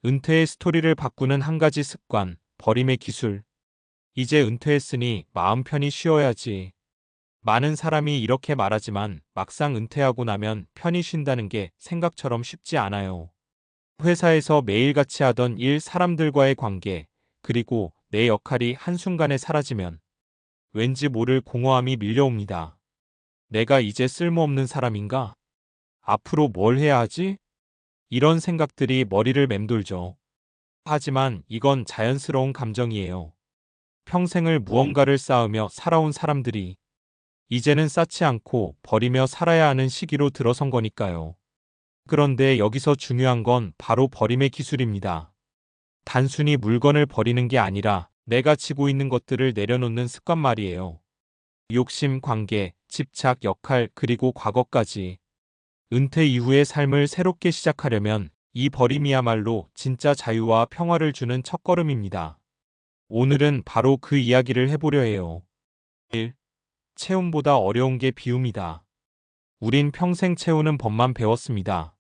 은퇴의 스토리를 바꾸는 한 가지 습관, 버림의 기술. 이제 은퇴했으니 마음 편히 쉬어야지. 많은 사람이 이렇게 말하지만 막상 은퇴하고 나면 편히 쉰다는 게 생각처럼 쉽지 않아요. 회사에서 매일같이 하던 일, 사람들과의 관계, 그리고 내 역할이 한순간에 사라지면 왠지 모를 공허함이 밀려옵니다. 내가 이제 쓸모없는 사람인가? 앞으로 뭘 해야 하지? 이런 생각들이 머리를 맴돌죠. 하지만 이건 자연스러운 감정이에요. 평생을 무언가를 쌓으며 살아온 사람들이 이제는 쌓지 않고 버리며 살아야 하는 시기로 들어선 거니까요. 그런데 여기서 중요한 건 바로 버림의 기술입니다. 단순히 물건을 버리는 게 아니라 내가 지고 있는 것들을 내려놓는 습관 말이에요. 욕심, 관계, 집착, 역할, 그리고 과거까지. 은퇴 이후의 삶을 새롭게 시작하려면 이 버림이야말로 진짜 자유와 평화를 주는 첫걸음입니다. 오늘은 바로 그 이야기를 해보려 해요. 1. 채움보다 어려운 게 비움이다. 우린 평생 채우는 법만 배웠습니다.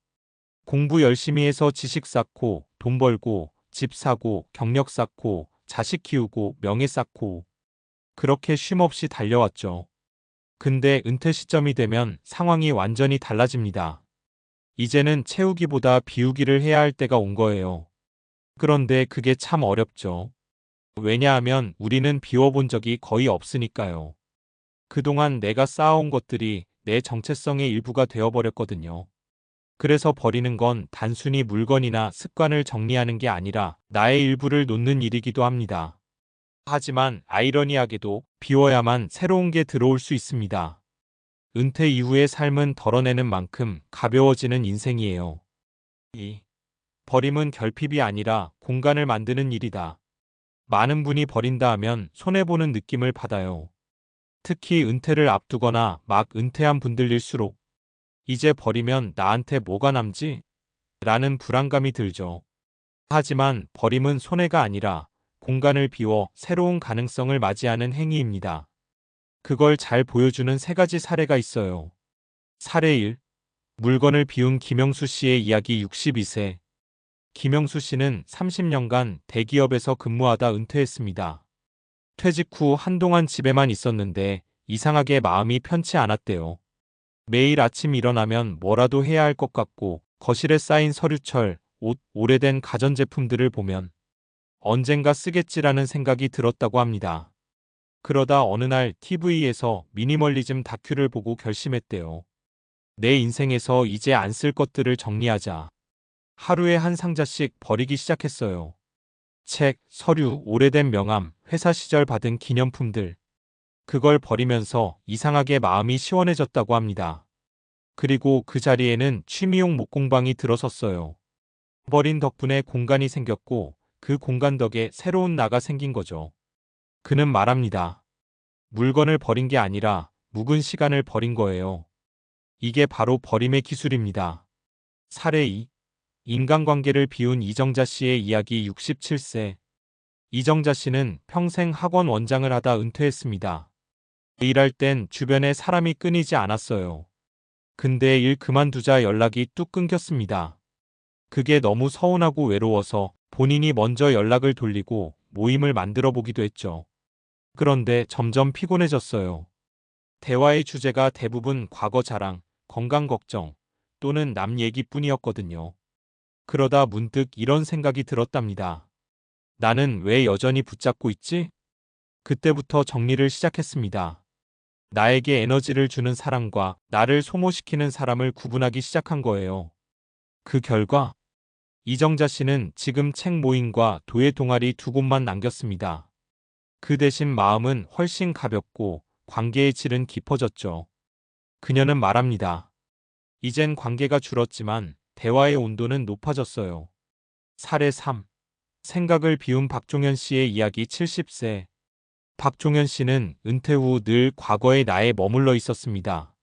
공부 열심히 해서 지식 쌓고, 돈 벌고, 집 사고, 경력 쌓고, 자식 키우고, 명예 쌓고. 그렇게 쉼없이 달려왔죠. 근데 은퇴 시점이 되면 상황이 완전히 달라집니다. 이제는 채우기보다 비우기를 해야 할 때가 온 거예요. 그런데 그게 참 어렵죠. 왜냐하면 우리는 비워본 적이 거의 없으니까요. 그동안 내가 쌓아온 것들이 내 정체성의 일부가 되어버렸거든요. 그래서 버리는 건 단순히 물건이나 습관을 정리하는 게 아니라 나의 일부를 놓는 일이기도 합니다. 하지만 아이러니하게도 비워야만 새로운 게 들어올 수 있습니다. 은퇴 이후의 삶은 덜어내는 만큼 가벼워지는 인생이에요. 2. 버림은 결핍이 아니라 공간을 만드는 일이다. 많은 분이 버린다 하면 손해보는 느낌을 받아요. 특히 은퇴를 앞두거나 막 은퇴한 분들일수록 이제 버리면 나한테 뭐가 남지? 라는 불안감이 들죠. 하지만 버림은 손해가 아니라 공간을 비워 새로운 가능성을 맞이하는 행위입니다. 그걸 잘 보여주는 세 가지 사례가 있어요. 사례 1. 물건을 비운 김영수 씨의 이야기. 62세. 김영수 씨는 30년간 대기업에서 근무하다 은퇴했습니다. 퇴직 후 한동안 집에만 있었는데 이상하게 마음이 편치 않았대요. 매일 아침 일어나면 뭐라도 해야 할 것 같고 거실에 쌓인 서류철, 옷, 오래된 가전제품들을 보면 언젠가 쓰겠지라는 생각이 들었다고 합니다. 그러다 어느 날 TV에서 미니멀리즘 다큐를 보고 결심했대요. 내 인생에서 이제 안 쓸 것들을 정리하자. 하루에 한 상자씩 버리기 시작했어요. 책, 서류, 오래된 명함, 회사 시절 받은 기념품들. 그걸 버리면서 이상하게 마음이 시원해졌다고 합니다. 그리고 그 자리에는 취미용 목공방이 들어섰어요. 버린 덕분에 공간이 생겼고 그 공간 덕에 새로운 나가 생긴 거죠. 그는 말합니다. 물건을 버린 게 아니라 묵은 시간을 버린 거예요. 이게 바로 버림의 기술입니다. 사례 2. 인간관계를 비운 이정자 씨의 이야기. 67세. 이정자 씨는 평생 학원 원장을 하다 은퇴했습니다. 일할 땐 주변에 사람이 끊이지 않았어요. 근데 일 그만두자 연락이 뚝 끊겼습니다. 그게 너무 서운하고 외로워서 본인이 먼저 연락을 돌리고 모임을 만들어 보기도 했죠. 그런데 점점 피곤해졌어요. 대화의 주제가 대부분 과거 자랑, 건강 걱정 또는 남 얘기뿐이었거든요. 그러다 문득 이런 생각이 들었답니다. 나는 왜 여전히 붙잡고 있지? 그때부터 정리를 시작했습니다. 나에게 에너지를 주는 사람과 나를 소모시키는 사람을 구분하기 시작한 거예요. 그 결과 이정자 씨는 지금 책 모임과 도예 동아리 두 곳만 남겼습니다. 그 대신 마음은 훨씬 가볍고 관계의 질은 깊어졌죠. 그녀는 말합니다. 이젠 관계가 줄었지만 대화의 온도는 높아졌어요. 사례 3. 생각을 비운 박종현 씨의 이야기. 70세. 박종현 씨는 은퇴 후 늘 과거의 나에 머물러 있었습니다.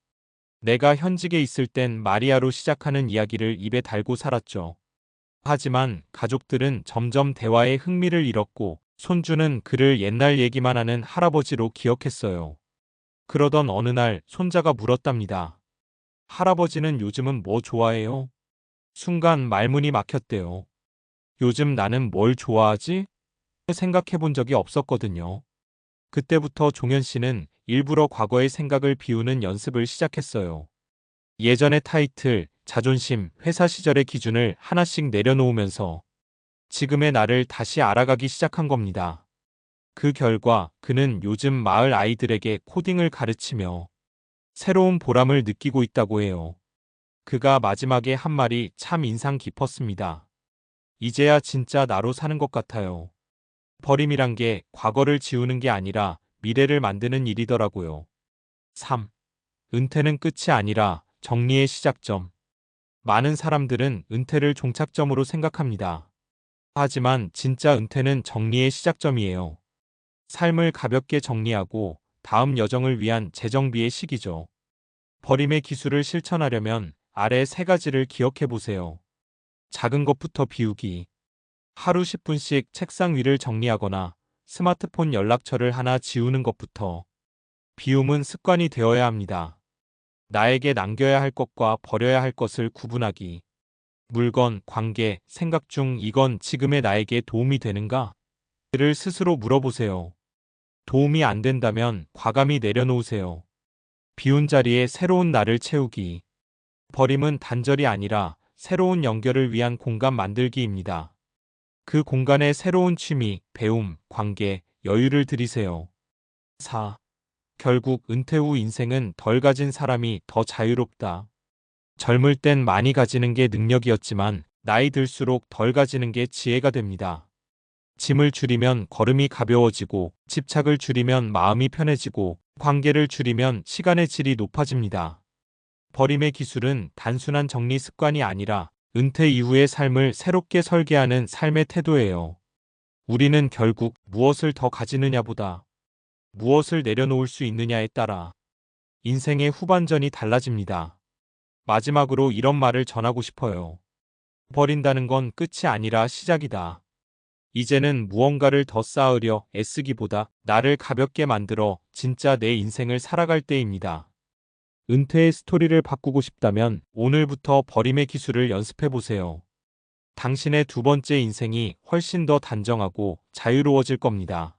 내가 현직에 있을 땐 마리아로 시작하는 이야기를 입에 달고 살았죠. 하지만 가족들은 점점 대화에 흥미를 잃었고 손주는 그를 옛날 얘기만 하는 할아버지로 기억했어요. 그러던 어느 날 손자가 물었답니다. 할아버지는 요즘은 뭐 좋아해요? 순간 말문이 막혔대요. 요즘 나는 뭘 좋아하지? 생각해 본 적이 없었거든요. 그때부터 종현 씨는 일부러 과거의 생각을 비우는 연습을 시작했어요. 예전의 타이틀, 자존심, 회사 시절의 기준을 하나씩 내려놓으면서 지금의 나를 다시 알아가기 시작한 겁니다. 그 결과 그는 요즘 마을 아이들에게 코딩을 가르치며 새로운 보람을 느끼고 있다고 해요. 그가 마지막에 한 말이 참 인상 깊었습니다. 이제야 진짜 나로 사는 것 같아요. 버림이란 게 과거를 지우는 게 아니라 미래를 만드는 일이더라고요. 3. 은퇴는 끝이 아니라 정리의 시작점. 많은 사람들은 은퇴를 종착점으로 생각합니다. 하지만 진짜 은퇴는 정리의 시작점이에요. 삶을 가볍게 정리하고 다음 여정을 위한 재정비의 시기죠. 버림의 기술을 실천하려면 아래 세 가지를 기억해 보세요. 작은 것부터 비우기. 하루 10분씩 책상 위를 정리하거나 스마트폰 연락처를 하나 지우는 것부터. 비움은 습관이 되어야 합니다. 나에게 남겨야 할 것과 버려야 할 것을 구분하기. 물건, 관계, 생각 중 이건 지금의 나에게 도움이 되는가? 를 스스로 물어보세요. 도움이 안 된다면 과감히 내려놓으세요. 비운 자리에 새로운 나를 채우기. 버림은 단절이 아니라 새로운 연결을 위한 공간 만들기입니다. 그 공간에 새로운 취미, 배움, 관계, 여유를 들이세요. 4. 결국 은퇴 후 인생은 덜 가진 사람이 더 자유롭다. 젊을 땐 많이 가지는 게 능력이었지만 나이 들수록 덜 가지는 게 지혜가 됩니다. 짐을 줄이면 걸음이 가벼워지고 집착을 줄이면 마음이 편해지고 관계를 줄이면 시간의 질이 높아집니다. 버림의 기술은 단순한 정리 습관이 아니라 은퇴 이후의 삶을 새롭게 설계하는 삶의 태도예요. 우리는 결국 무엇을 더 가지느냐보다 무엇을 내려놓을 수 있느냐에 따라 인생의 후반전이 달라집니다. 마지막으로 이런 말을 전하고 싶어요. 버린다는 건 끝이 아니라 시작이다. 이제는 무언가를 더 쌓으려 애쓰기보다 나를 가볍게 만들어 진짜 내 인생을 살아갈 때입니다. 은퇴의 스토리를 바꾸고 싶다면 오늘부터 버림의 기술을 연습해 보세요. 당신의 두 번째 인생이 훨씬 더 단정하고 자유로워질 겁니다.